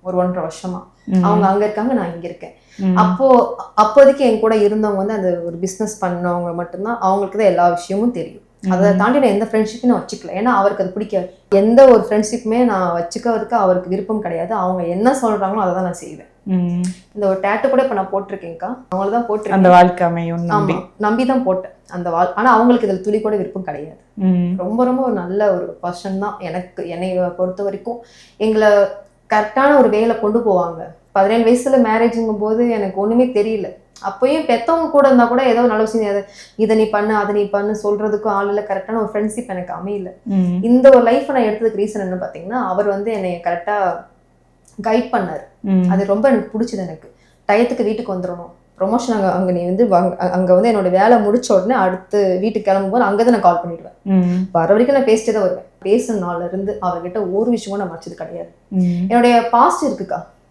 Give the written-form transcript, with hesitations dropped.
ஒரு 1.5 வருஷமா. அவங்க அங்க இருக்காங்க, நான் இங்க இருக்கேன். அப்போதைக்கு என் கூட இருந்தவங்க வந்து அந்த ஒரு பிசினஸ் பண்ணவங்க மட்டும்தான், அவங்களுக்கு தான் எல்லா விஷயமும் தெரியும். அதை தாண்டி நான் எந்த ஃப்ரெண்ட்ஷிப்பையும் நான் வச்சுக்கல. ஏன்னா அவருக்கு அது பிடிக்காது. எந்த ஒரு ஃப்ரெண்ட்ஷிப்புமே நான் வச்சுக்கிறதுக்கு அவருக்கு விருப்பம் கிடையாது. அவங்க என்ன சொல்றாங்களோ அதை தான் நான் செய்வேன். இந்த ஒரு டேட்டு கூட இப்ப நான் போட்டிருக்கேன்க்கா, அவங்களதான் போட்டிருக்கேன். அந்த வாழ்க்கை அமையும் நம்பிதான் போட்டேன் அந்த ஆனா அவங்களுக்கு இதுல துளி கூட விருப்பம் கிடையாது. ரொம்ப ரொம்ப ஒரு நல்ல ஒரு பர்சன் தான். என்னை பொறுத்த வரைக்கும் எங்களை கரெக்டான ஒரு வேலை கொண்டு போவாங்க. 17 வயசுல மேரேஜுங்கும் போது எனக்கு ஒண்ணுமே தெரியல. அப்பயும் பெத்தவங்க கூட இருந்தா கூட ஏதோ நல்ல விஷயம், இதை நீ பண்ணு அதை நீ பண்ணு சொல்றதுக்கும் ஆள் இல்லை. கரெக்டான ஒரு ஃப்ரெண்ட்ஷிப் எனக்கு அமையல. இந்த ஒரு லைஃப் நான் எடுத்ததுக்கு ரீசன் என்ன பாத்தீங்கன்னா, அவர் வந்து என்னை கரெக்டா கைட் பண்ணாரு. அது ரொம்ப எனக்கு பிடிச்சது. எனக்கு டயத்துக்கு வீட்டுக்கு வந்துடணும், ப்ரொமோஷன் அங்க நீ வந்து அங்க வந்து என்னோட வேலை முடிச்ச உடனே அடுத்து வீட்டுக்கு கிளம்பும்போது அங்கதான் நான் கால் பண்ணிடுவேன். வர வரைக்கும் நான் பேசிட்டே தான் வருவேன். பேசுன நாள்ல இருந்து அவர்கிட்ட ஒரு விஷயமும் நான் மறைச்சது கிடையாது. என்னுடைய பாஸ்ட் இருக்குக்கா,